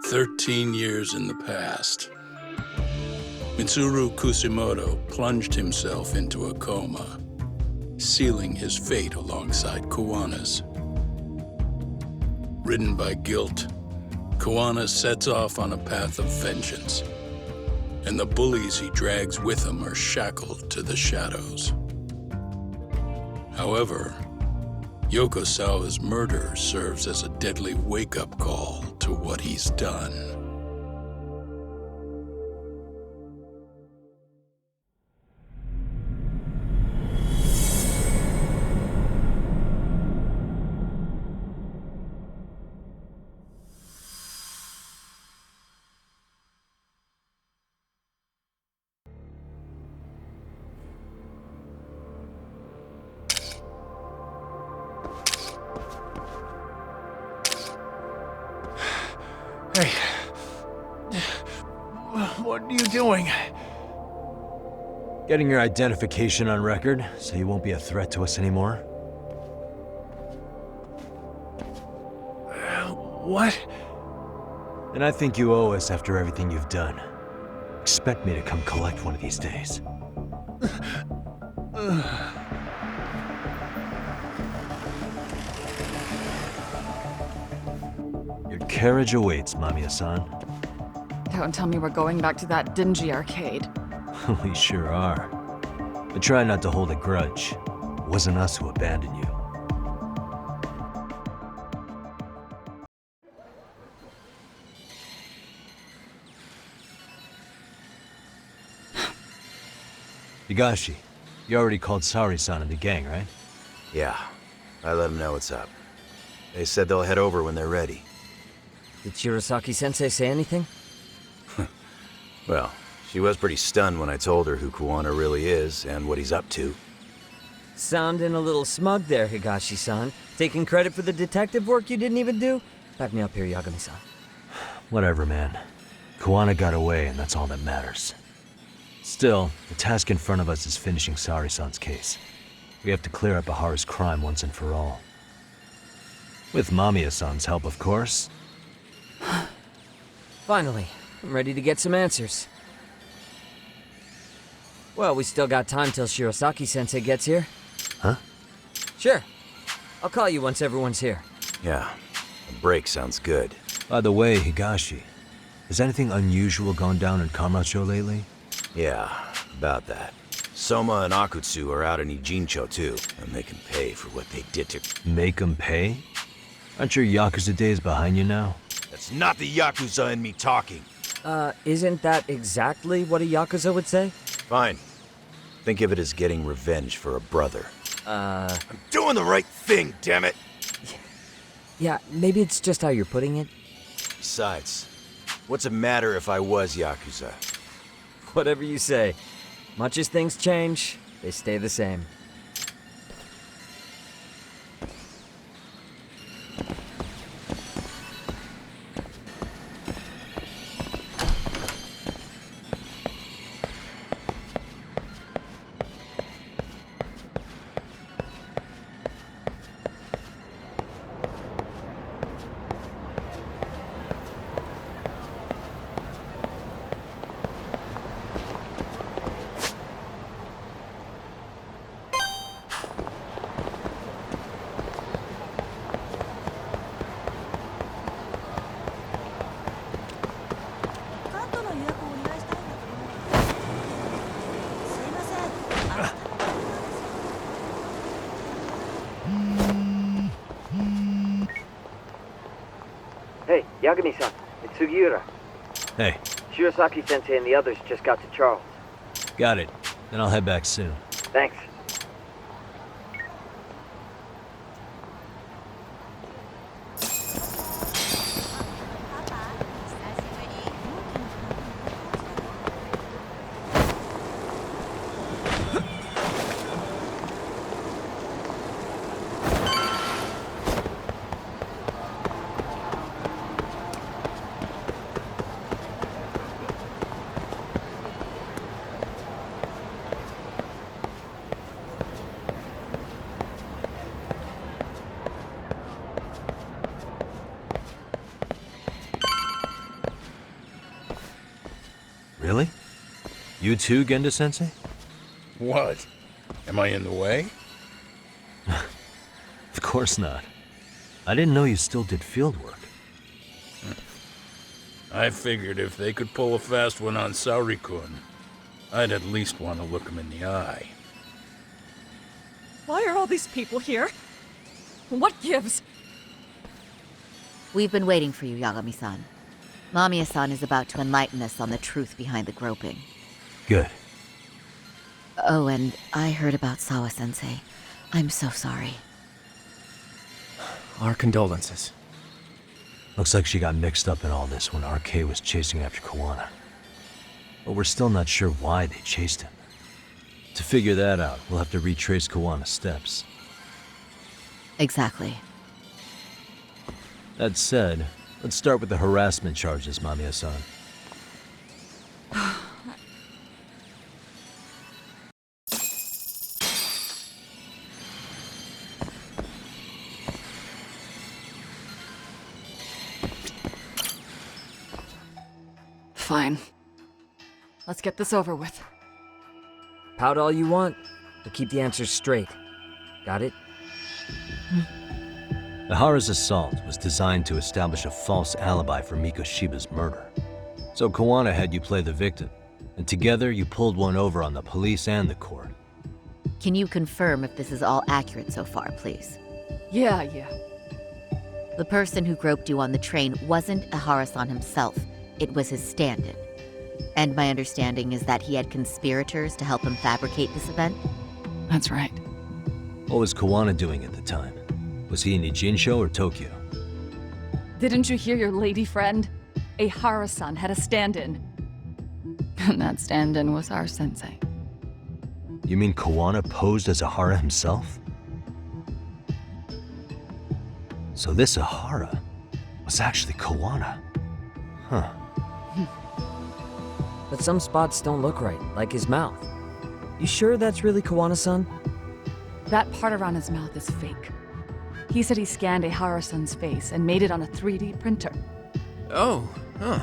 13 years in the past, Mitsuru Kusimoto plunged himself into a coma, sealing his fate alongside Kuwana's. Ridden by guilt, Kuwana sets off on a path of vengeance, and the bullies he drags with him are shackled to the shadows. However, Yokosawa's murder serves as a deadly wake-up call to what he's done. Hey. What are you doing? Getting your identification on record, so you won't be a threat to us anymore. What? And I think you owe us after everything you've done. Expect me to come collect one of these days. Your carriage awaits, Mamiya-san. Don't tell me we're going back to that dingy arcade. We sure are. But try not to hold a grudge. It wasn't us who abandoned you. Higashi, you already called Sari-san and the gang, right? Yeah, I let them know what's up. They said they'll head over when they're ready. Did Shirosaki-sensei say anything? Well, she was pretty stunned when I told her who Kuwana really is and what he's up to. Sounding a little smug there, Higashi-san. Taking credit for the detective work you didn't even do? Back me up here, Yagami-san. Whatever, man. Kuwana got away, and that's all that matters. Still, the task in front of us is finishing Sari-san's case. We have to clear up Ahara's crime once and for all. With Mamiya-san's help, of course. Finally, I'm ready to get some answers. Well, we still got time till Shirosaki-sensei gets here. Huh? Sure. I'll call you once everyone's here. Yeah, a break sounds good. By the way, Higashi, has anything unusual gone down in Kamurocho lately? Yeah, about that. Soma and Akutsu are out in Ijincho too, and they can pay for what they did to— Make them pay? Aren't your Yakuza days behind you now? That's not the Yakuza in me talking. Isn't that exactly what a Yakuza would say? Fine. Think of it as getting revenge for a brother. I'm doing the right thing, damn it! Yeah, maybe it's just how you're putting it. Besides, what's it matter if I was Yakuza? Whatever you say. Much as things change, they stay the same. Hey, Yagami-san, it's Sugiura. Hey, Shirosaki-sensei and the others just got to Charles. got it. Then I'll head back soon. Thanks. Really? You too, Genda-sensei? What? Am I in the way? Of course not. I didn't know you still did field work. I figured if they could pull a fast one on Saori-kun, I'd at least want to look him in the eye. Why are all these people here? What gives? We've been waiting for you, Yagami-san. Mamiya-san is about to enlighten us on the truth behind the groping. Good. Oh, and I heard about Sawa-sensei. I'm so sorry. Our condolences. Looks like she got mixed up in all this when RK was chasing after Kawana. But we're still not sure why they chased him. To figure that out, we'll have to retrace Kawana's steps. Exactly. That said, let's start with the harassment charges, Mamiya-san. Fine. Let's get this over with. Pout all you want, but keep the answers straight. Got it? Ihara's assault was designed to establish a false alibi for Mikoshiba's murder. So Kawana had you play the victim, and together you pulled one over on the police and the court. Can you confirm if this is all accurate so far, please? Yeah. The person who groped you on the train wasn't Ihara-san himself. It was his stand-in. And my understanding is that he had conspirators to help him fabricate this event? That's right. What was Kawana doing at the time? Was he in Ijinsho or Tokyo? Didn't you hear your lady friend? Ihara-san had a stand-in. And that stand-in was our sensei. You mean Kawana posed as Ihara himself? So this Ihara was actually Kawana. Huh. But some spots don't look right, like his mouth. You sure that's really Kawana-san? That part around his mouth is fake. He said he scanned Ihara-san's face and made it on a 3D printer. Oh, huh.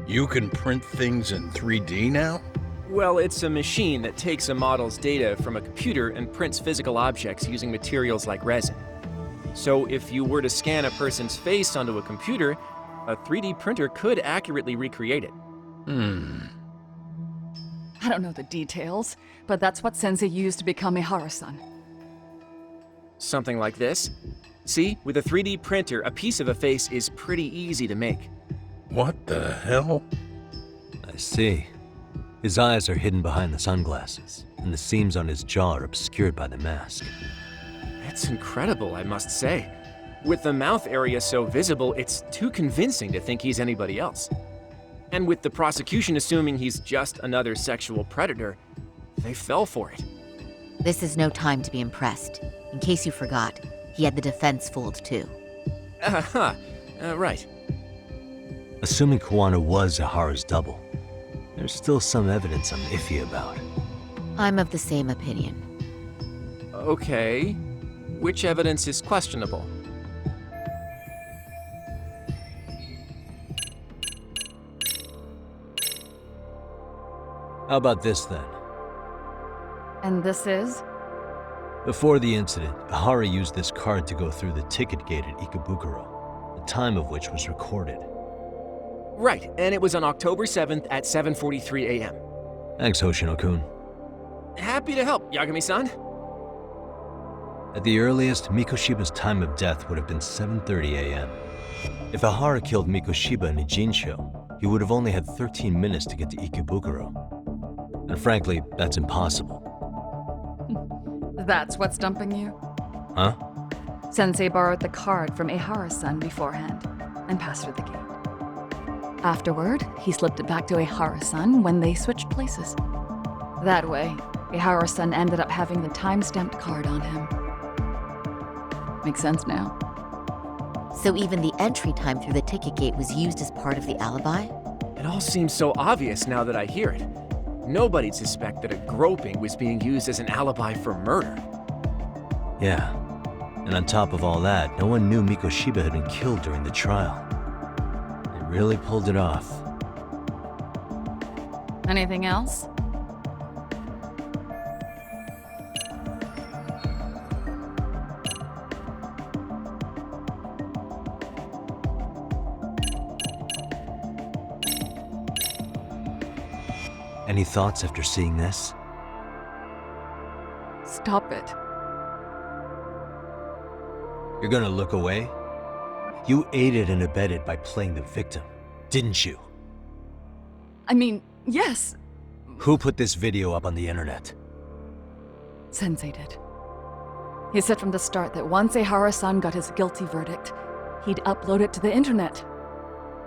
You can print things in 3D now? Well, it's a machine that takes a model's data from a computer and prints physical objects using materials like resin. So if you were to scan a person's face onto a computer, a 3D printer could accurately recreate it. I don't know the details, but that's what Sensei used to become Ihara-san. Something like this. See, with a 3D printer, a piece of a face is pretty easy to make. What the hell? I see. His eyes are hidden behind the sunglasses, and the seams on his jaw are obscured by the mask. It's incredible, I must say. With the mouth area so visible, it's too convincing to think he's anybody else. And with the prosecution assuming he's just another sexual predator, they fell for it. This is no time to be impressed. In case you forgot, he had the defense fooled too. Right. Assuming Kawana was Ihara's double, there's still some evidence I'm iffy about. I'm of the same opinion. Okay. Which evidence is questionable? How about this then? And this is? Before the incident, Ihara used this card to go through the ticket gate at Ikebukuro, the time of which was recorded. Right, and it was on October 7th at 7:43 a.m. Thanks, Hoshino-kun. Happy to help, Yagami-san. At the earliest, Mikoshiba's time of death would have been 7:30 a.m. If Ihara killed Mikoshiba in Ijinsho, he would have only had 13 minutes to get to Ikebukuro. And frankly, that's impossible. That's what's stumping you? Huh? Sensei borrowed the card from Ihara-san beforehand and passed through the gate. Afterward, he slipped it back to Ihara-san when they switched places. That way, Ihara-san ended up having the time-stamped card on him. Makes sense now. So even the entry time through the ticket gate was used as part of the alibi? It all seems so obvious now that I hear it. Nobody'd suspect that a groping was being used as an alibi for murder. Yeah. And on top of all that, no one knew Mikoshiba had been killed during the trial. They really pulled it off. Anything else? Any thoughts after seeing this? Stop it. You're gonna look away? You aided and abetted by playing the victim, didn't you? I mean, yes, Who put this video up on the internet? Sensei did. He said from the start that once Ehara-san got his guilty verdict, he'd upload it to the internet.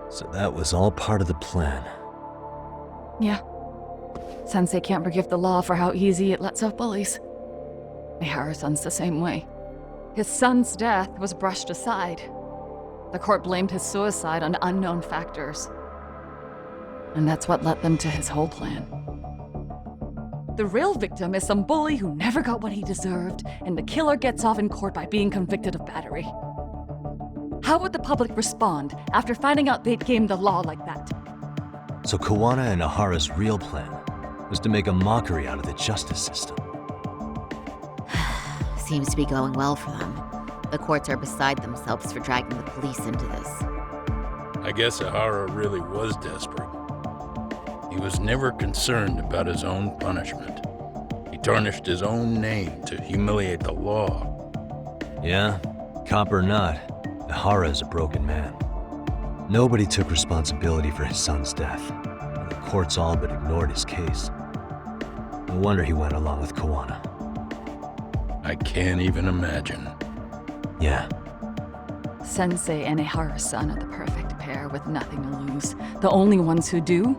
So that was all part of the plan. Yeah. Sensei can't forgive the law for how easy it lets off bullies. Ehara-san's the same way. His son's death was brushed aside. The court blamed his suicide on unknown factors. And that's what led them to his whole plan. The real victim is some bully who never got what he deserved, and the killer gets off in court by being convicted of battery. How would the public respond after finding out they'd gamed the law like that? So Kawana and Ahara's real plan was to make a mockery out of the justice system. Seems to be going well for them. The courts are beside themselves for dragging the police into this. I guess Ahara really was desperate. He was never concerned about his own punishment. He tarnished his own name to humiliate the law. Yeah, cop or not, Ahara is a broken man. Nobody took responsibility for his son's death, and the courts all but ignored his case. No wonder he went along with Kawana. I can't even imagine. Yeah. Sensei and Ehara-san are the perfect pair with nothing to lose. The only ones who do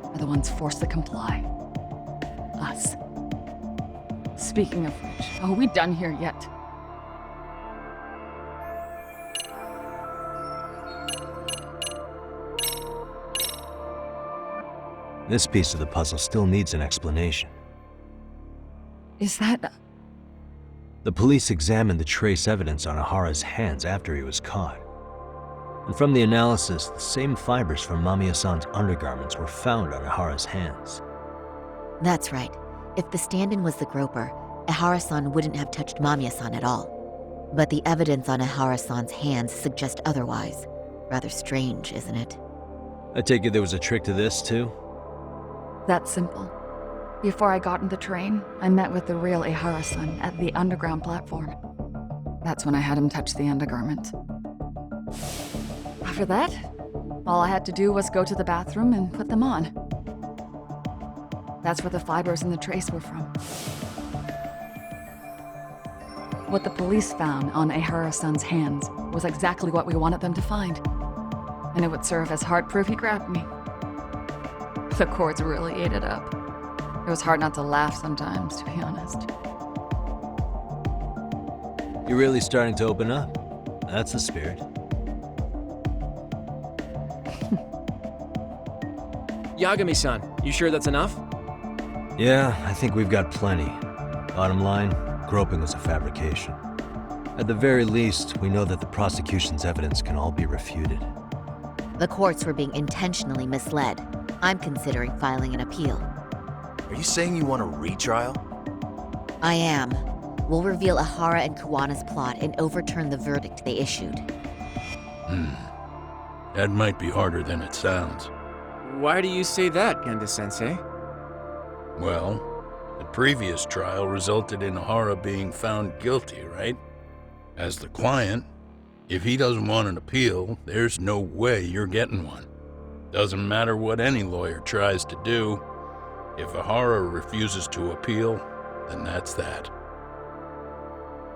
are the ones forced to comply. Us. Speaking of which, are we done here yet? This piece of the puzzle still needs an explanation. Is that... The police examined the trace evidence on Ahara's hands after he was caught. And from the analysis, the same fibers from Mamiya-san's undergarments were found on Ahara's hands. That's right. If the stand-in was the groper, Ehara-san wouldn't have touched Mamiya-san at all. But the evidence on Ehara-san's hands suggests otherwise. Rather strange, isn't it? I take it there was a trick to this, too? That's simple. Before I got in the train, I met with the real Ehara-san at the underground platform. That's when I had him touch the undergarment. After that, all I had to do was go to the bathroom and put them on. That's where the fibers in the trace were from. What the police found on Ehara-san's hands was exactly what we wanted them to find. And it would serve as hard proof he grabbed me. The courts really ate it up. It was hard not to laugh sometimes, to be honest. You're really starting to open up. That's the spirit. Yagami-san, you sure that's enough? Yeah, I think we've got plenty. Bottom line, groping was a fabrication. At the very least, we know that the prosecution's evidence can all be refuted. The courts were being intentionally misled. I'm considering filing an appeal. Are you saying you want a retrial? I am. We'll reveal Ahara and Kawana's plot and overturn the verdict they issued. That might be harder than it sounds. Why do you say that, Genda-sensei? Well, the previous trial resulted in Ahara being found guilty, right? As the client, if he doesn't want an appeal, there's no way you're getting one. Doesn't matter what any lawyer tries to do. If Ahara refuses to appeal, then that's that.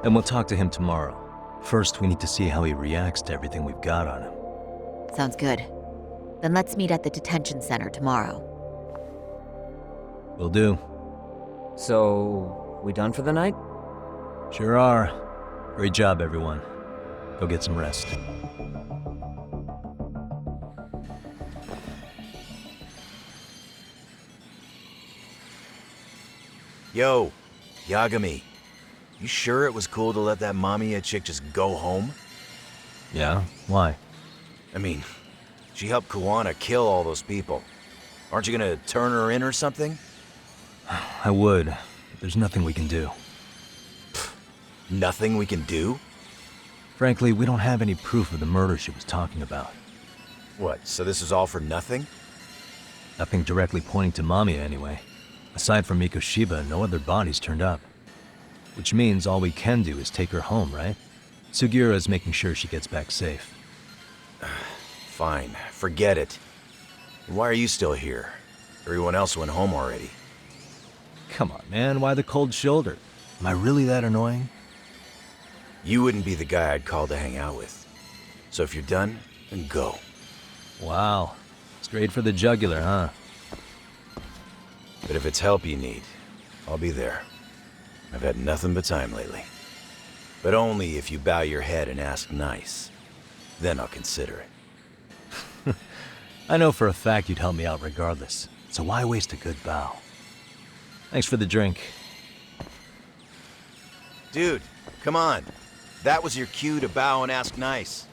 And we'll talk to him tomorrow. First, we need to see how he reacts to everything we've got on him. Sounds good. Then let's meet at the detention center tomorrow. Will do. So, we done for the night? Sure are. Great job, everyone. Go get some rest. Yo, Yagami. You sure it was cool to let that Mamiya chick just go home? Yeah? Why? I mean, she helped Kawana kill all those people. Aren't you gonna turn her in or something? I would, but there's nothing we can do. Nothing we can do? Frankly, we don't have any proof of the murder she was talking about. What, so this is all for nothing? Nothing directly pointing to Mamiya anyway. Aside from Mikoshiba, no other bodies turned up. Which means all we can do is take her home, right? Sugiura is making sure she gets back safe. Fine, forget it. Why are you still here? Everyone else went home already. Come on, man, why the cold shoulder? Am I really that annoying? You wouldn't be the guy I'd call to hang out with. So if you're done, then go. Wow. Straight for the jugular, huh? But if it's help you need, I'll be there. I've had nothing but time lately. But only if you bow your head and ask nice. Then I'll consider it. I know for a fact you'd help me out regardless, so why waste a good bow? Thanks for the drink. Dude, come on. That was your cue to bow and ask nice.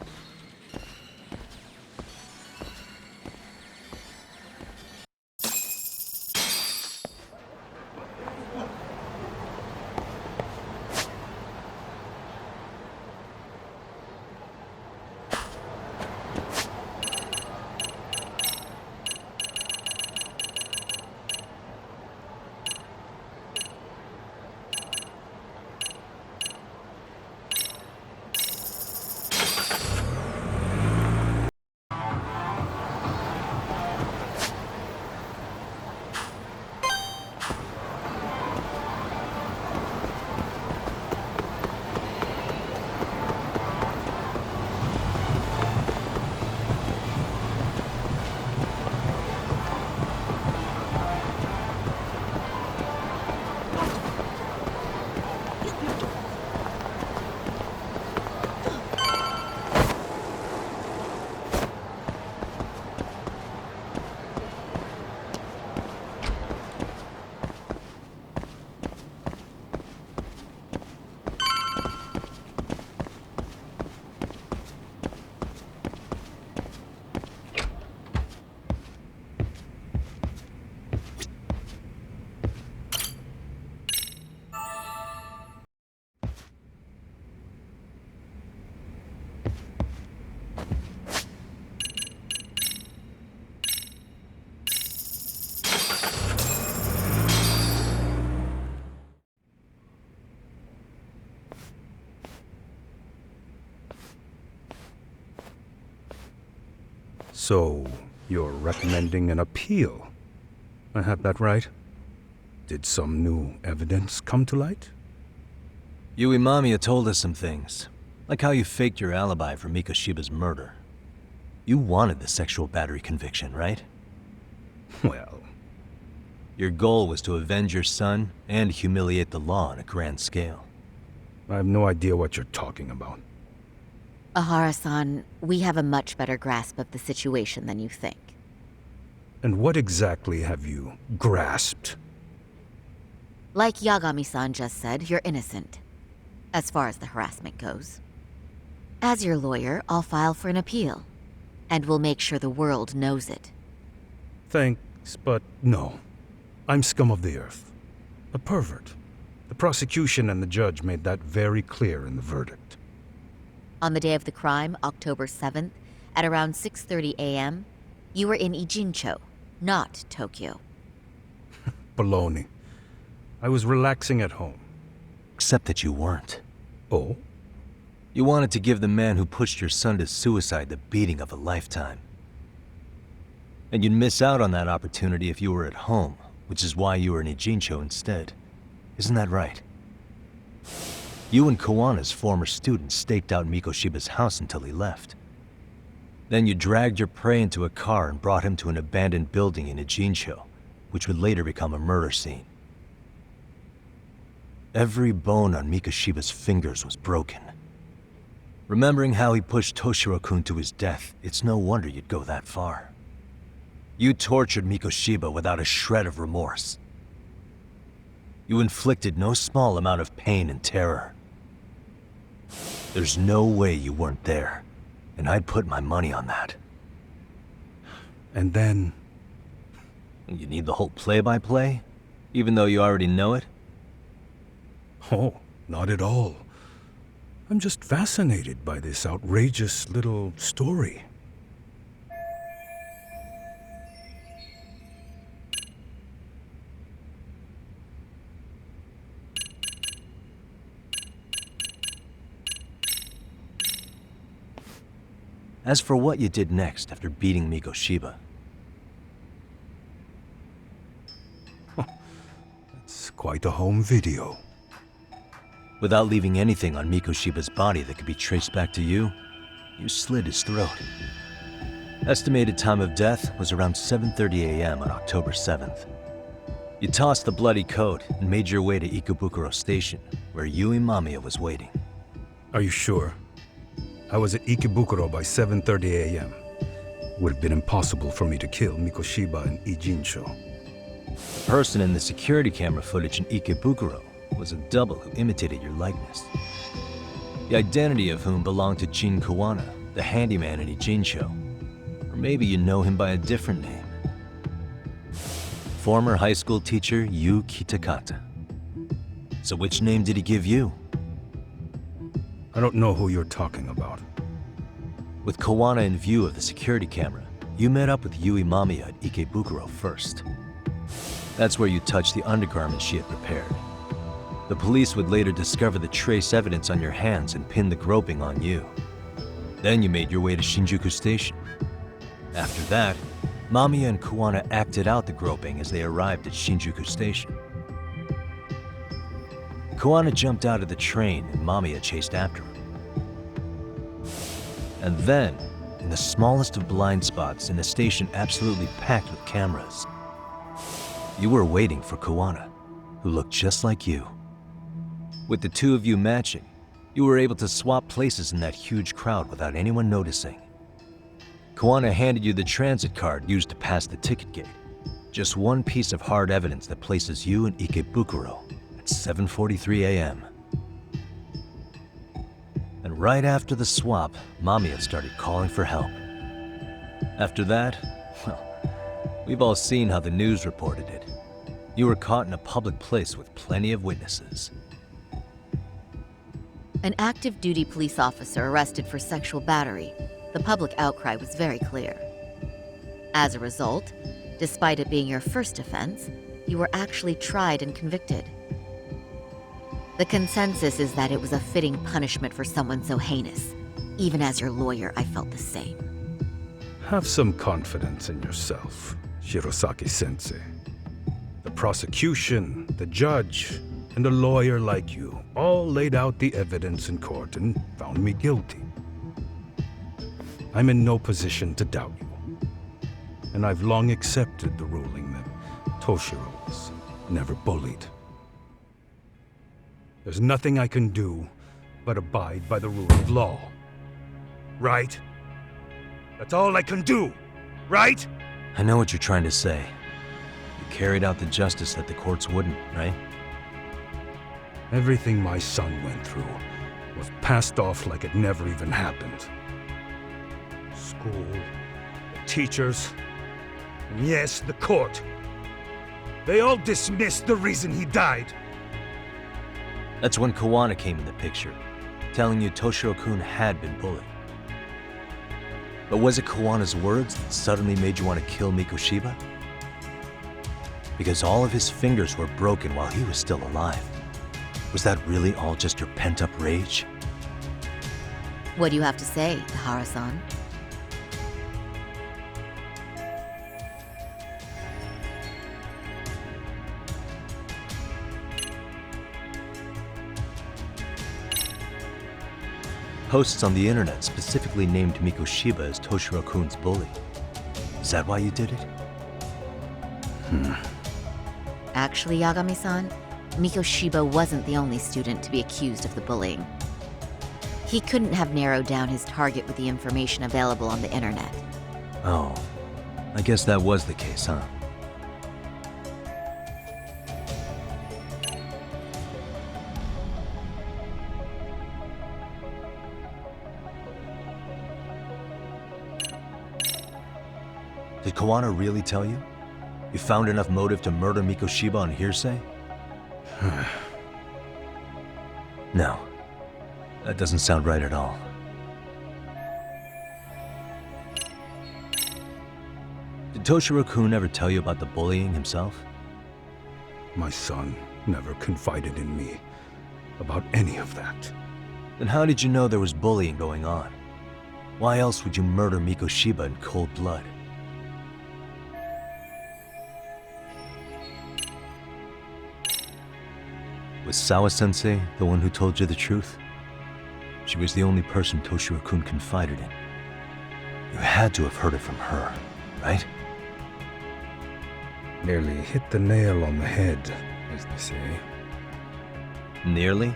So, you're recommending an appeal? I have that right? Did some new evidence come to light? Yui Mamiya told us some things, like how you faked your alibi for Mikoshiba's murder. You wanted the sexual battery conviction, right? Well... Your goal was to avenge your son and humiliate the law on a grand scale. I have no idea what you're talking about. Ahara-san, we have a much better grasp of the situation than you think. And what exactly have you grasped? Like Yagami-san just said, you're innocent. As far as the harassment goes. As your lawyer, I'll file for an appeal. And we'll make sure the world knows it. Thanks, but no. I'm scum of the earth. A pervert. The prosecution and the judge made that very clear in the verdict. On the day of the crime, October 7th, at around 6:30 a.m., you were in Ijincho, not Tokyo. Baloney. I was relaxing at home. Except that you weren't. Oh? You wanted to give the man who pushed your son to suicide the beating of a lifetime. And you'd miss out on that opportunity if you were at home, which is why you were in Ijincho instead. Isn't that right? You and Kawana's former student staked out Mikoshiba's house until he left. Then you dragged your prey into a car and brought him to an abandoned building in Ijincho, which would later become a murder scene. Every bone on Mikoshiba's fingers was broken. Remembering how he pushed Toshiro-kun to his death, it's no wonder you'd go that far. You tortured Mikoshiba without a shred of remorse. You inflicted no small amount of pain and terror. There's no way you weren't there, and I'd put my money on that. And then... You need the whole play-by-play? Even though you already know it? Oh, not at all. I'm just fascinated by this outrageous little story. As for what you did next after beating Mikoshiba, It's quite a home video. without leaving anything on Mikoshiba's body that could be traced back to you, you slit his throat. Estimated time of death was around 7:30 a.m. on October 7th. You tossed the bloody coat and made your way to Ikebukuro Station, where Yui Mamiya was waiting. Are you sure? I was at Ikebukuro by 7:30 a.m. Would have been impossible for me to kill Mikoshiba and Ijincho. The person in the security camera footage in Ikebukuro was a double who imitated your likeness. The identity of whom belonged to Jin Kawana, the handyman in Ijincho. Or maybe you know him by a different name. Former high school teacher Yu Kitakata. So which name did he give you? I don't know who you're talking about. With Kawana in view of the security camera, you met up with Yui Mamiya at Ikebukuro first. That's where you touched the undergarment she had prepared. The police would later discover the trace evidence on your hands and pin the groping on you. Then you made your way to Shinjuku Station. After that, Mamiya and Kawana acted out the groping as they arrived at Shinjuku Station. Kawana jumped out of the train and Mamiya chased after him. And then, in the smallest of blind spots in a station absolutely packed with cameras, you were waiting for Kawana, who looked just like you. With the two of you matching, you were able to swap places in that huge crowd without anyone noticing. Kawana handed you the transit card used to pass the ticket gate. Just one piece of hard evidence that places you in Ikebukuro at 7:43 a.m. And right after the swap, Mamiya started calling for help. After that, well, we've all seen how the news reported it. You were caught in a public place with plenty of witnesses. An active duty police officer arrested for sexual battery. The public outcry was very clear. As a result, despite it being your first offense, you were actually tried and convicted. The consensus is that it was a fitting punishment for someone so heinous. Even as your lawyer, I felt the same. Have some confidence in yourself, Shirosaki-sensei. The prosecution, the judge, and a lawyer like you all laid out the evidence in court and found me guilty. I'm in no position to doubt you. And I've long accepted the ruling that Toshiro was never bullied. There's nothing I can do but abide by the rule of law. Right? That's all I can do, right? I know what you're trying to say. You carried out the justice that the courts wouldn't, right? Everything my son went through was passed off like it never even happened. School, the teachers, and yes, the court. They all dismissed the reason he died. That's when Kawana came in the picture, telling you Toshiro-kun had been bullied. But was it Kawana's words that suddenly made you want to kill Mikoshiba? Because all of his fingers were broken while he was still alive. Was that really all just your pent-up rage? What do you have to say, Ihara-san? Posts on the internet specifically named Mikoshiba as Toshiro-kun's bully. Is that why you did it? Actually, Yagami-san, Mikoshiba wasn't the only student to be accused of the bullying. He couldn't have narrowed down his target with the information available on the internet. Oh, I guess that was the case, huh? Did Kawana really tell you? You found enough motive to murder Mikoshiba on hearsay? No. That doesn't sound right at all. Did Toshiro-kun ever tell you about the bullying himself? My son never confided in me about any of that. Then how did you know there was bullying going on? Why else would you murder Mikoshiba in cold blood? Was Sawa-sensei the one who told you the truth? She was the only person Toshiro-kun confided in. You had to have heard it from her, right? Nearly hit the nail on the head, as they say. Nearly?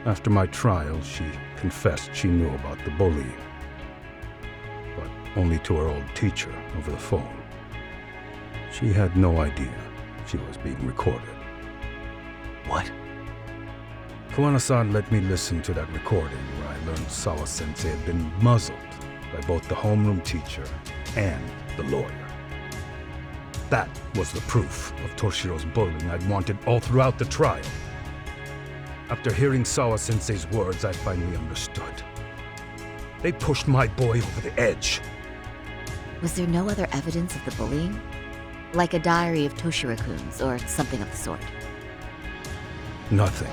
After my trial, she confessed she knew about the bullying. But only to her old teacher over the phone. She had no idea she was being recorded. What? Kawana-san let me listen to that recording where I learned Sawa-sensei had been muzzled by both the homeroom teacher and the lawyer. That was the proof of Toshiro's bullying I'd wanted all throughout the trial. After hearing Sawa-sensei's words, I finally understood. They pushed my boy over the edge. Was there no other evidence of the bullying? Like a diary of Toshiro-kun's or something of the sort? Nothing.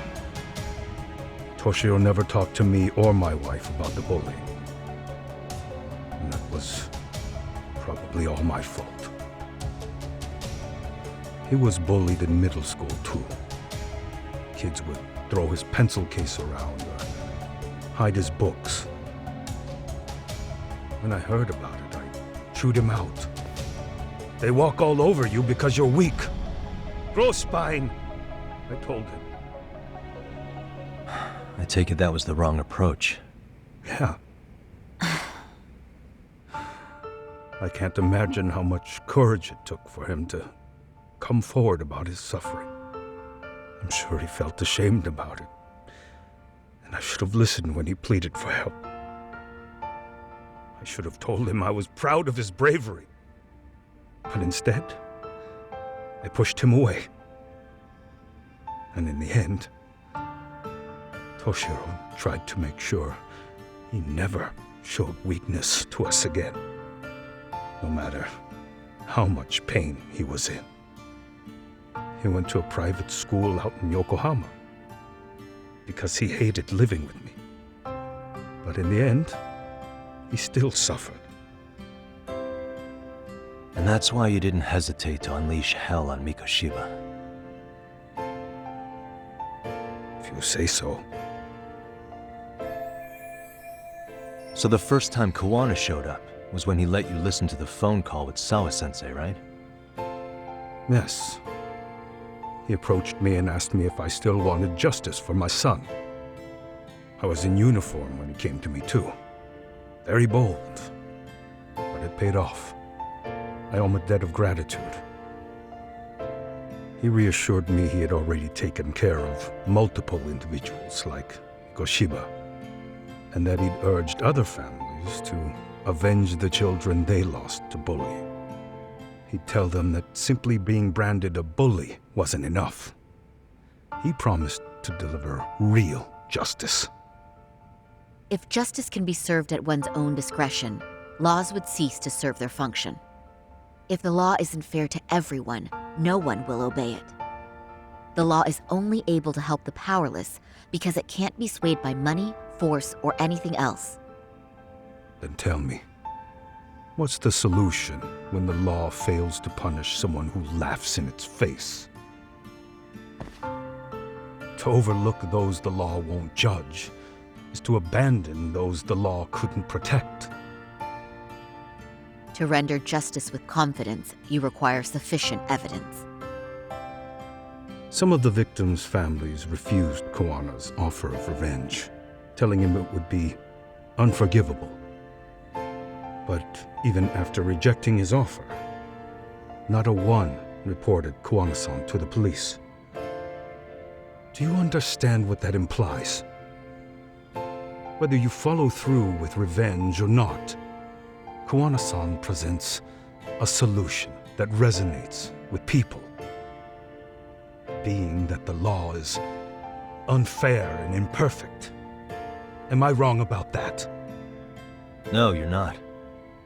Toshiro never talked to me or my wife about the bullying. And that was probably all my fault. He was bullied in middle school, too. Kids would throw his pencil case around or hide his books. When I heard about it, I chewed him out. They walk all over you because you're weak. Grow spine, I told him. I take it that was the wrong approach. Yeah. I can't imagine how much courage it took for him to come forward about his suffering. I'm sure he felt ashamed about it. And I should have listened when he pleaded for help. I should have told him I was proud of his bravery. But instead, I pushed him away. And in the end, Toshiro tried to make sure he never showed weakness to us again, no matter how much pain he was in. He went to a private school out in Yokohama because he hated living with me. But in the end, he still suffered. And that's why you didn't hesitate to unleash hell on Mikoshiba. If you say so. So the first time Kawana showed up was when he let you listen to the phone call with Sawa-sensei, right? Yes. He approached me and asked me if I still wanted justice for my son. I was in uniform when he came to me, too. Very bold. But it paid off. I owe him a debt of gratitude. He reassured me he had already taken care of multiple individuals like Goshiba, and that he'd urged other families to avenge the children they lost to bullying. He'd tell them that simply being branded a bully wasn't enough. He promised to deliver real justice. If justice can be served at one's own discretion, laws would cease to serve their function. If the law isn't fair to everyone, no one will obey it. The law is only able to help the powerless because it can't be swayed by money, force, or anything else. Then tell me, what's the solution when the law fails to punish someone who laughs in its face? To overlook those the law won't judge is to abandon those the law couldn't protect. To render justice with confidence, you require sufficient evidence. Some of the victims' families refused Kawana's offer of revenge, telling him it would be unforgivable. But even after rejecting his offer, not a one reported Kawana-san to the police. Do you understand what that implies? Whether you follow through with revenge or not, Kawana-san presents a solution that resonates with people. Being that the law is unfair and imperfect. Am I wrong about that? No, you're not.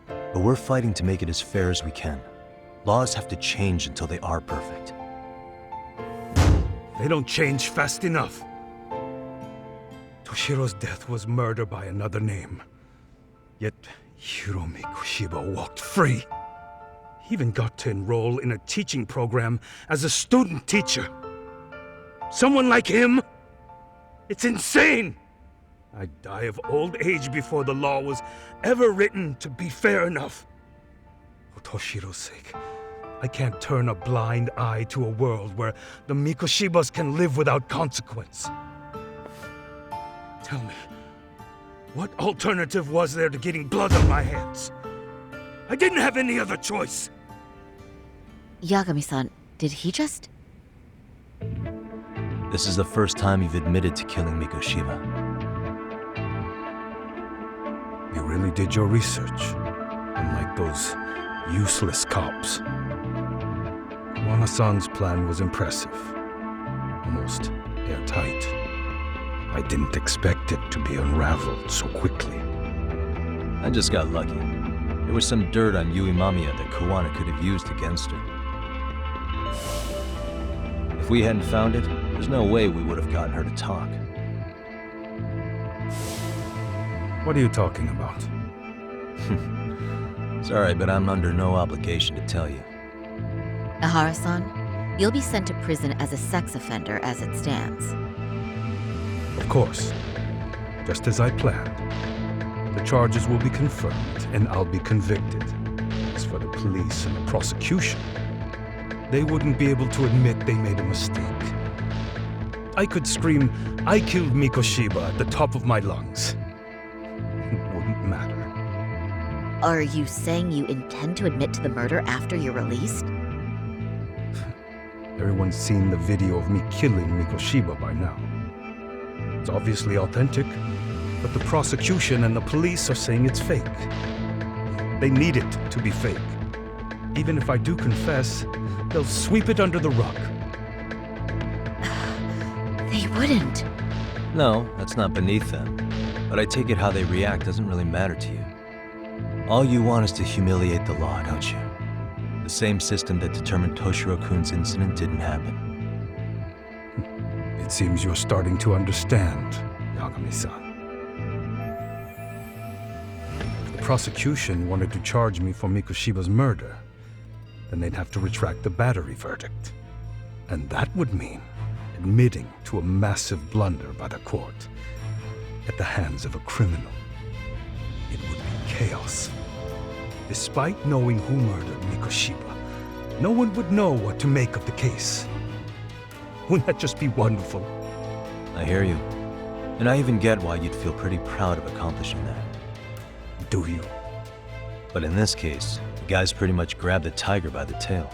But we're fighting to make it as fair as we can. Laws have to change until they are perfect. They don't change fast enough. Toshiro's death was murder by another name. Yet Hiromi Kushiba walked free. He even got to enroll in a teaching program as a student teacher. Someone like him? It's insane! I'd die of old age before the law was ever written to be fair enough. For Toshiro's sake, I can't turn a blind eye to a world where the Mikoshibas can live without consequence. Tell me, what alternative was there to getting blood on my hands? I didn't have any other choice. Yagami-san, did he just... This is the first time you've admitted to killing Mikoshiba. You really did your research, unlike those useless cops. Wana-san's plan was impressive, almost airtight. I didn't expect it to be unraveled so quickly. I just got lucky. There was some dirt on Yui Mamiya that Kawana could have used against her. If we hadn't found it, there's no way we would have gotten her to talk. What are you talking about? Sorry, but I'm under no obligation to tell you. Ahara-san, you'll be sent to prison as a sex offender as it stands. Of course. Just as I planned. The charges will be confirmed, and I'll be convicted. As for the police and the prosecution, they wouldn't be able to admit they made a mistake. I could scream, "I killed Mikoshiba" at the top of my lungs. It wouldn't matter. Are you saying you intend to admit to the murder after you're released? Everyone's seen the video of me killing Mikoshiba by now. It's obviously authentic, but the prosecution and the police are saying it's fake. They need it to be fake. Even if I do confess, they'll sweep it under the rug. They wouldn't. No, that's not beneath them. But I take it how they react doesn't really matter to you. All you want is to humiliate the law, don't you? The same system that determined Toshiro-kun's incident didn't happen. It seems you're starting to understand, Yagami-san. If the prosecution wanted to charge me for Mikoshiba's murder, then they'd have to retract the battery verdict. And that would mean admitting to a massive blunder by the court at the hands of a criminal. It would be chaos. Despite knowing who murdered Mikoshiba, no one would know what to make of the case. Wouldn't that just be wonderful? I hear you. And I even get why you'd feel pretty proud of accomplishing that. Do you? But in this case, the guy's pretty much grabbed the tiger by the tail.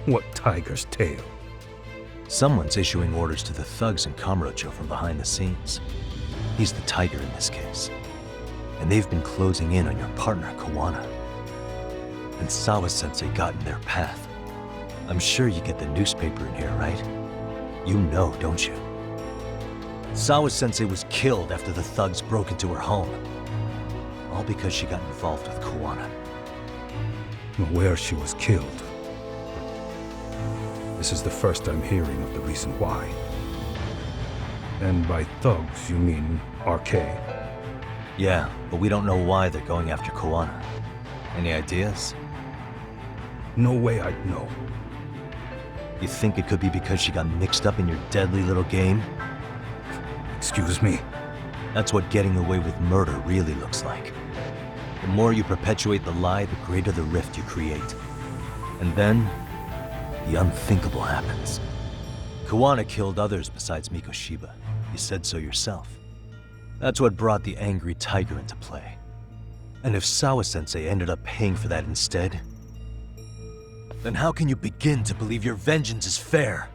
What tiger's tail? Someone's issuing orders to the thugs in Kamurocho from behind the scenes. He's the tiger in this case. And they've been closing in on your partner, Kawana. And Sawa-sensei got in their path. I'm sure you get the newspaper in here, right? You know, don't you? Sawa-sensei was killed after the thugs broke into her home. All because she got involved with Kawana. I'm aware she was killed. This is the first I'm hearing of the reason why. And by thugs, you mean RK? Yeah, but we don't know why they're going after Kawana. Any ideas? No way I'd know. You think it could be because she got mixed up in your deadly little game? Excuse me? That's what getting away with murder really looks like. The more you perpetuate the lie, the greater the rift you create. And then, the unthinkable happens. Kawana killed others besides Mikoshiba. You said so yourself. That's what brought the angry tiger into play. And if Sawa-sensei ended up paying for that instead, then how can you begin to believe your vengeance is fair?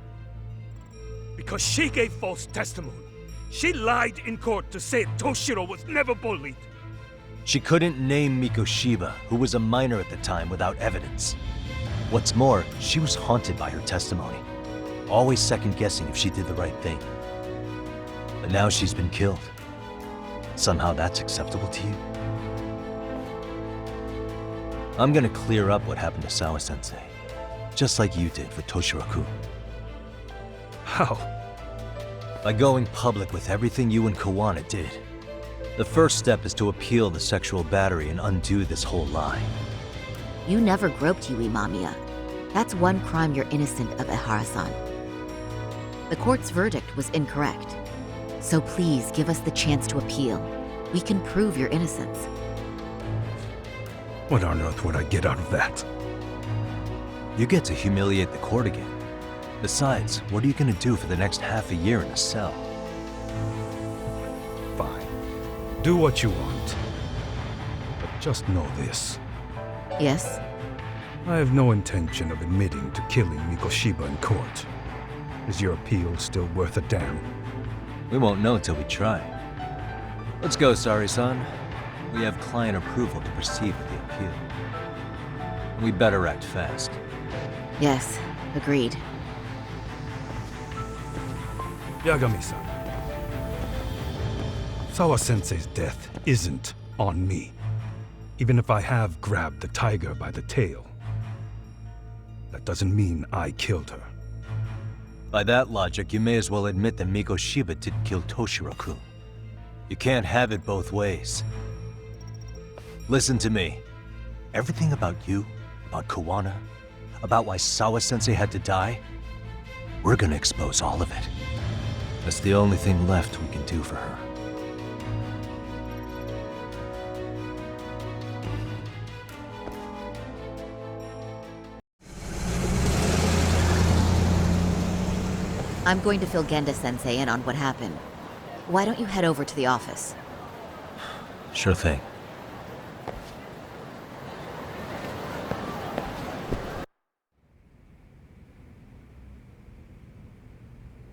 Because she gave false testimony. She lied in court to say Toshiro was never bullied. She couldn't name Mikoshiba, who was a minor at the time, without evidence. What's more, she was haunted by her testimony, always second-guessing if she did the right thing. But now she's been killed. Somehow that's acceptable to you? I'm gonna clear up what happened to Sawa-sensei, just like you did for Toshiro-kun. How? By going public with everything you and Kawana did. The first step is to appeal the sexual battery and undo this whole lie. You never groped Yui Mamiya. That's one crime you're innocent of, Ehara-san. The court's verdict was incorrect. So please give us the chance to appeal. We can prove your innocence. What on earth would I get out of that? You get to humiliate the court again. Besides, what are you gonna do for the next half a year in a cell? Fine. Do what you want. But just know this. Yes? I have no intention of admitting to killing Mikoshiba in court. Is your appeal still worth a damn? We won't know till we try. Let's go, Sari-san. We have client approval to proceed with the appeal. We better act fast. Yes, agreed. Yagami-san. Sawa-sensei's death isn't on me. Even if I have grabbed the tiger by the tail. That doesn't mean I killed her. By that logic, you may as well admit that Mikoshiba did kill Toshiro-kun. You can't have it both ways. Listen to me. Everything about you, about Kawana, about why Sawa-sensei had to die, we're gonna expose all of it. That's the only thing left we can do for her. I'm going to fill Genda-sensei in on what happened. Why don't you head over to the office? Sure thing.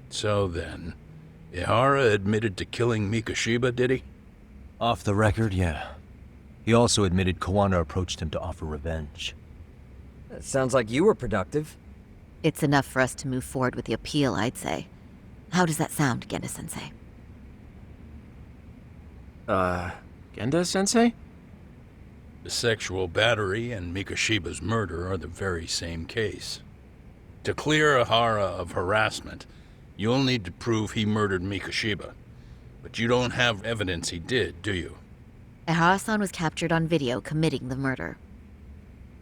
So then, Ihara admitted to killing Mikoshiba, did he? Off the record, yeah. He also admitted Kawana approached him to offer revenge. That sounds like you were productive. It's enough for us to move forward with the appeal, I'd say. How does that sound, Genda-sensei? Genda-sensei? The sexual battery and Mikoshiba's murder are the very same case. To clear Ihara of harassment, you'll need to prove he murdered Mikoshiba. But you don't have evidence he did, do you? Ehara-san was captured on video committing the murder.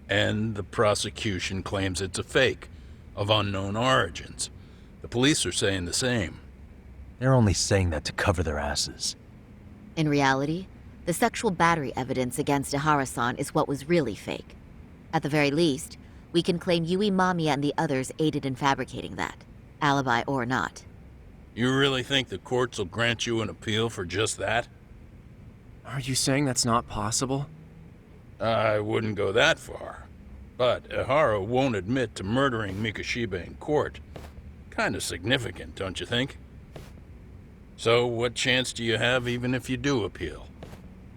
And the prosecution claims it's a fake, of unknown origins. The police are saying the same. They're only saying that to cover their asses. In reality, the sexual battery evidence against Ehara-san is what was really fake. At the very least, we can claim Yui Mamiya and the others aided in fabricating that, alibi or not. You really think the courts will grant you an appeal for just that? Are you saying that's not possible? I wouldn't go that far. But Ihara won't admit to murdering Mikoshiba in court. Kinda significant, don't you think? So what chance do you have even if you do appeal?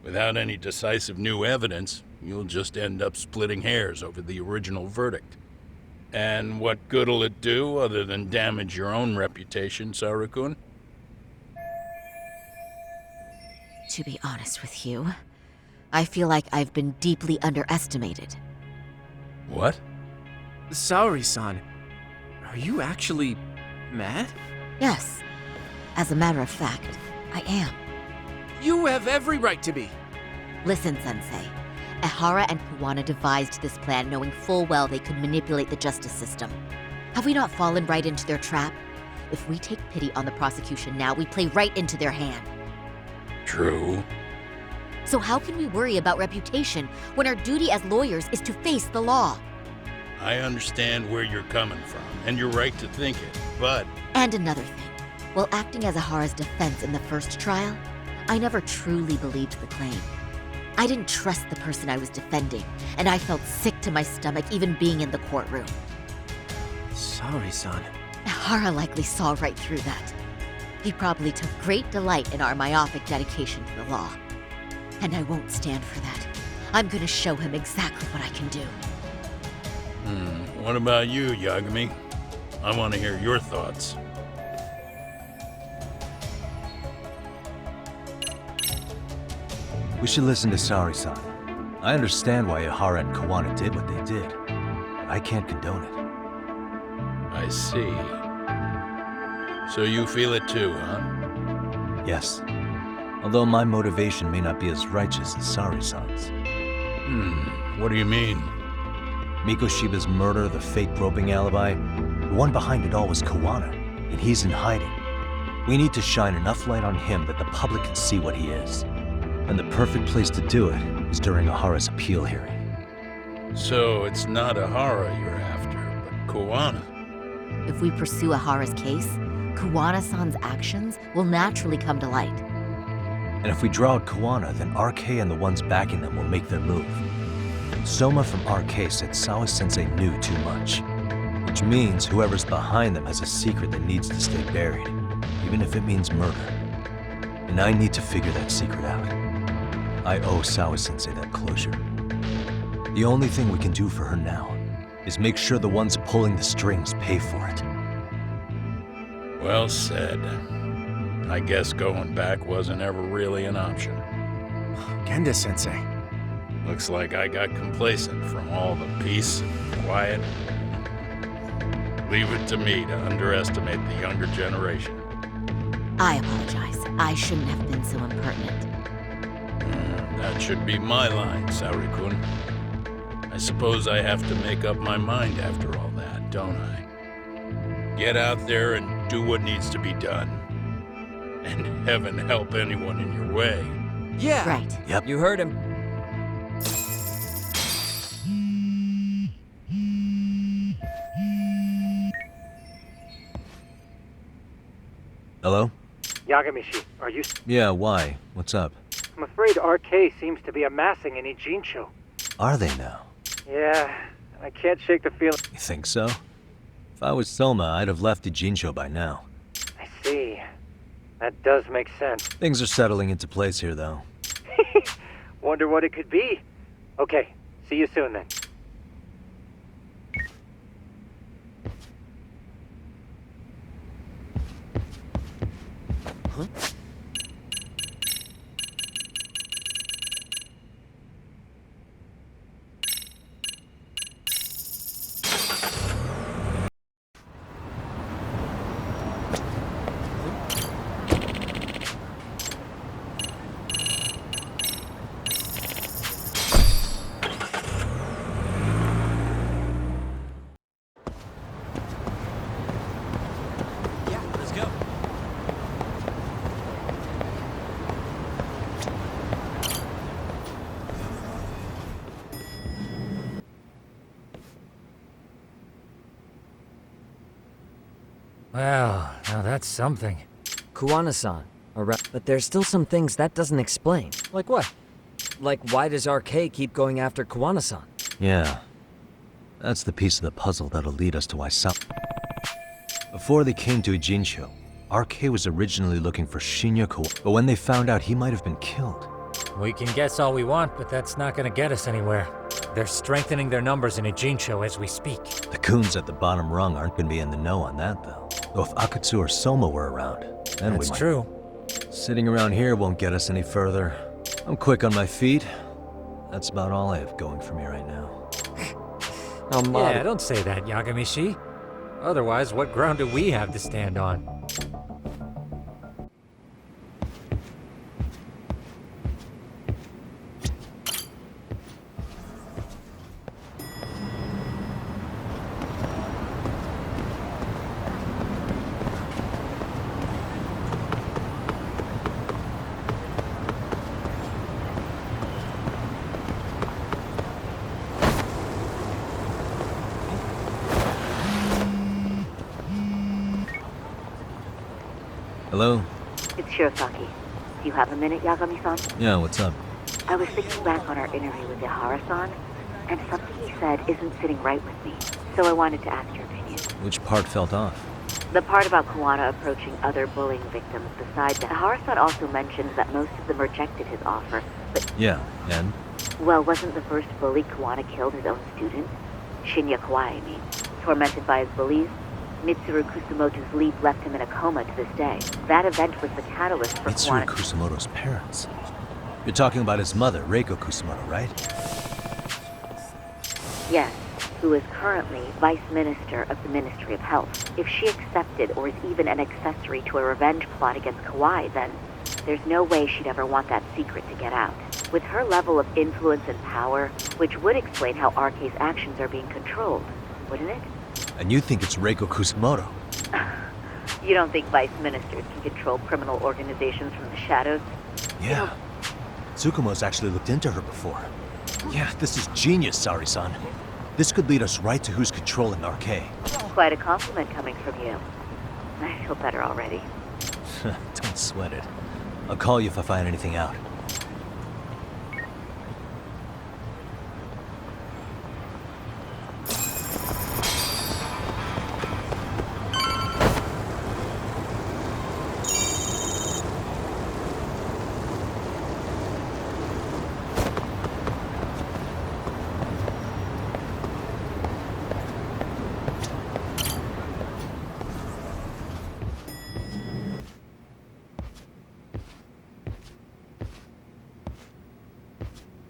Without any decisive new evidence, you'll just end up splitting hairs over the original verdict. And what good'll it do other than damage your own reputation, Saru-kun? To be honest with you, I feel like I've been deeply underestimated. What? Saori-san, are you actually mad? Yes. As a matter of fact, I am. You have every right to be. Listen, Sensei. Ihara and Kawana devised this plan knowing full well they could manipulate the justice system. Have we not fallen right into their trap? If we take pity on the prosecution now, we play right into their hand. True. So how can we worry about reputation when our duty as lawyers is to face the law? I understand where you're coming from, and you're right to think it, but... And another thing. While acting as Ihara's defense in the first trial, I never truly believed the claim. I didn't trust the person I was defending, and I felt sick to my stomach even being in the courtroom. Saori-san. Ihara likely saw right through that. He probably took great delight in our myopic dedication to the law. And I won't stand for that. I'm gonna show him exactly what I can do. What about you, Yagami? I want to hear your thoughts. We should listen to Sari-san. I understand why Ihara and Kawana did what they did, but I can't condone it. I see. So you feel it too, huh? Yes. Although my motivation may not be as righteous as Sari-san's. What do you mean? Mikoshiba's murder, the fake groping alibi, the one behind it all was Kawana, and he's in hiding. We need to shine enough light on him that the public can see what he is. And the perfect place to do it is during Ihara's appeal hearing. So it's not Ihara you're after, but Kawana. If we pursue Ihara's case, Kawana-san's actions will naturally come to light. And if we draw out Kawana, then RK and the ones backing them will make their move. Soma from RK said Sawa-sensei knew too much, which means whoever's behind them has a secret that needs to stay buried, even if it means murder. And I need to figure that secret out. I owe Sawa-sensei that closure. The only thing we can do for her now is make sure the ones pulling the strings pay for it. Well said. I guess going back wasn't ever really an option. Genda-sensei. Looks like I got complacent from all the peace and quiet. Leave it to me to underestimate the younger generation. I apologize. I shouldn't have been so impertinent. That should be my line, Saori-kun. I suppose I have to make up my mind after all that, don't I? Get out there and do what needs to be done. And heaven help anyone in your way. Yeah. Right. Yep. You heard him. Hello? Yagamishi, are you... Yeah, why? What's up? I'm afraid RK seems to be amassing in Ijincho. Are they now? Yeah, I can't shake the feeling... You think so? If I was Soma, I'd have left Ijincho by now. I see. That does make sense. Things are settling into place here, though. Wonder what it could be. Okay, see you soon then. Huh? Well, now that's something. Kawana-san. But there's still some things that doesn't explain. Like what? Like, why does RK keep going after Kawana-san? Yeah. That's the piece of the puzzle that'll lead us to why Before they came to Ijincho, RK was originally looking for Shinya Kawana, but when they found out he might have been killed. We can guess all we want, but that's not gonna get us anywhere. They're strengthening their numbers in Ijincho as we speak. The goons at the bottom rung aren't gonna be in the know on that, though. Though if Akatsu or Soma were around, then That's we might... true. Sitting around here won't get us any further. I'm quick on my feet. That's about all I have going for me right now. Yeah, don't say that, Yagamishi. Otherwise, what ground do we have to stand on? Hello? It's Shirosaki. Do you have a minute, Yagami-san? Yeah, what's up? I was thinking back on our interview with Ihara-san, and something he said isn't sitting right with me. So I wanted to ask your opinion. Which part felt off? The part about Kawana approaching other bullying victims. Besides that, Ihara-san also mentioned that most of them rejected his offer, Yeah, and? Well, wasn't the first bully Kawana killed his own student? Shinya Kawai, I mean. Tormented by his bullies, Mitsuru Kusumoto's leap left him in a coma to this day. That event was the catalyst for Mitsuru Kawana... Kusumoto's parents. You're talking about his mother, Reiko Kusumoto, right? Yes, who is currently Vice Minister of the Ministry of Health. If she accepted or is even an accessory to a revenge plot against Kawai, then there's no way she'd ever want that secret to get out. With her level of influence and power, which would explain how RK's actions are being controlled, wouldn't it? And you think it's Reiko Kusumoto? You don't think vice ministers can control criminal organizations from the shadows? Yeah. Tsukumo's actually looked into her before. Yeah, this is genius, Sari-san. This could lead us right to who's controlling RK. Quite a compliment coming from you. I feel better already. Don't sweat it. I'll call you if I find anything out.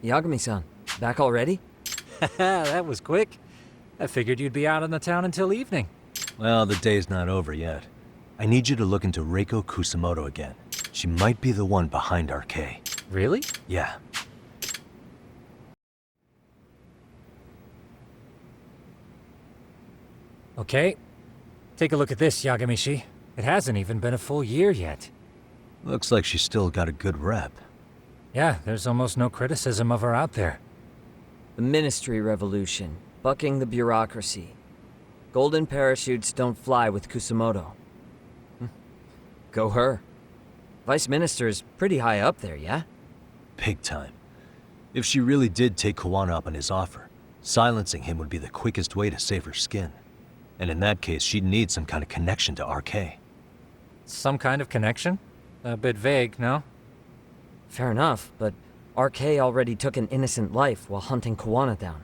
Yagami-san, back already? That was quick. I figured you'd be out in the town until evening. Well, the day's not over yet. I need you to look into Reiko Kusumoto again. She might be the one behind RK. Really? Yeah. Okay. Take a look at this, Yagamishi. It hasn't even been a full year yet. Looks like she's still got a good rep. Yeah, there's almost no criticism of her out there. The Ministry Revolution, bucking the bureaucracy. Golden parachutes don't fly with Kusumoto. Go her. Vice Minister is pretty high up there, yeah? Big time. If she really did take Kawana up on his offer, silencing him would be the quickest way to save her skin. And in that case, she'd need some kind of connection to RK. Some kind of connection? A bit vague, no? Fair enough, but RK already took an innocent life while hunting Kawana down.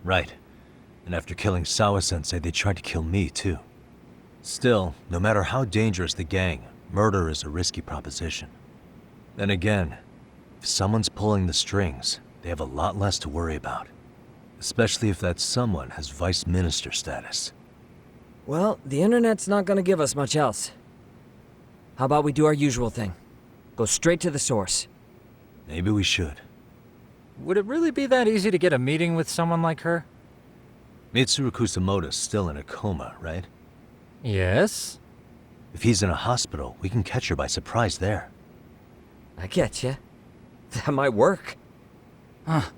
Right. And after killing Sawa-sensei, they tried to kill me, too. Still, no matter how dangerous the gang, murder is a risky proposition. Then again, if someone's pulling the strings, they have a lot less to worry about. Especially if that someone has vice minister status. Well, the internet's not gonna give us much else. How about we do our usual thing? Go straight to the source. Maybe we should. Would it really be that easy to get a meeting with someone like her? Mitsuru Kusumoto's still in a coma, right? Yes? If he's in a hospital, we can catch her by surprise there. I getcha. That might work. Huh.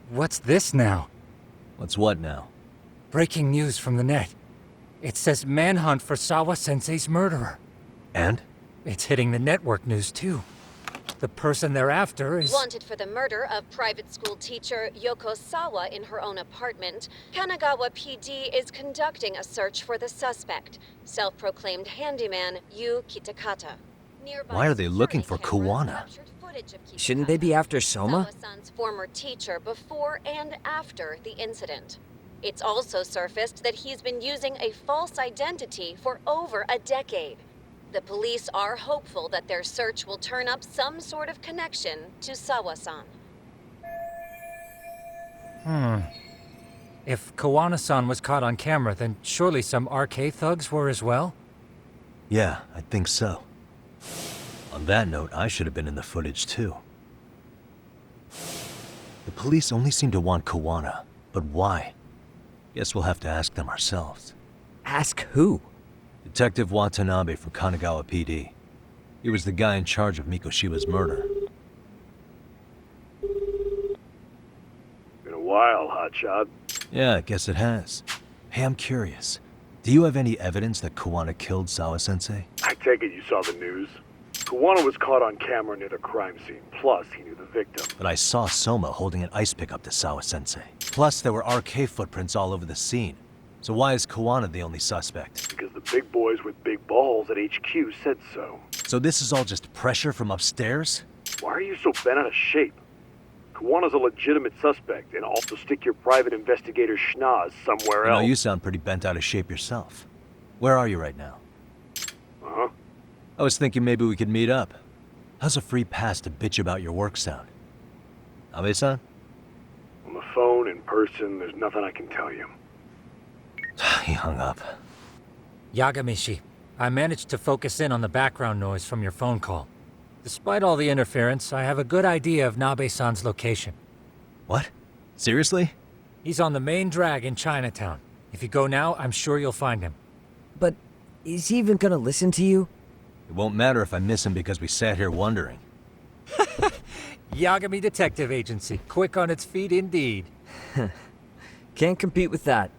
What's this now? What's what now? Breaking news from the net. It says manhunt for Sawa-sensei's murderer. And? It's hitting the network news too. The person they're after is... Wanted for the murder of private school teacher Yoko Sawa in her own apartment, Kanagawa PD is conducting a search for the suspect, self-proclaimed handyman Yu Kitakata. Why are they looking for Kawana? Shouldn't they be after Soma? Sawa-san's former teacher before and after the incident. It's also surfaced that he's been using a false identity for over a decade. The police are hopeful that their search will turn up some sort of connection to Sawa-san. If Kawana-san was caught on camera, then surely some RK thugs were as well? Yeah, I think so. On that note, I should have been in the footage too. The police only seem to want Kawana, but why? Guess we'll have to ask them ourselves. Ask who? Detective Watanabe from Kanagawa PD. He was the guy in charge of Mikoshiba's murder. Been a while, hotshot. Yeah, I guess it has. Hey, I'm curious. Do you have any evidence that Kawana killed Sawa-sensei? I take it you saw the news. Kawana was caught on camera near the crime scene. Plus, he knew the victim. But I saw Soma holding an ice pick up to Sawa-sensei. Plus, there were RK footprints all over the scene. So why is Kawana the only suspect? Because the big boys with big balls at HQ said so. So this is all just pressure from upstairs? Why are you so bent out of shape? Kawana's a legitimate suspect, and also stick your private investigator schnoz somewhere else. You sound pretty bent out of shape yourself. Where are you right now? Uh-huh. I was thinking maybe we could meet up. How's a free pass to bitch about your work sound? Abe-san? On the phone, in person, there's nothing I can tell you. He hung up. Yagamishi, I managed to focus in on the background noise from your phone call. Despite all the interference, I have a good idea of Nabe-san's location. What? Seriously? He's on the main drag in Chinatown. If you go now, I'm sure you'll find him. But is he even gonna listen to you? It won't matter if I miss him because we sat here wondering. Yagami Detective Agency, quick on its feet indeed. Can't compete with that.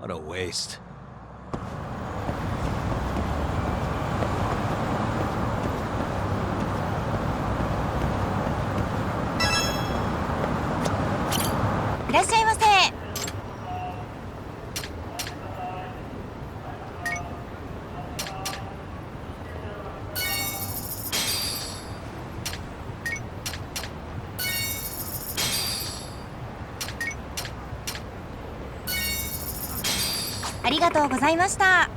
What a waste.ありがとうございました。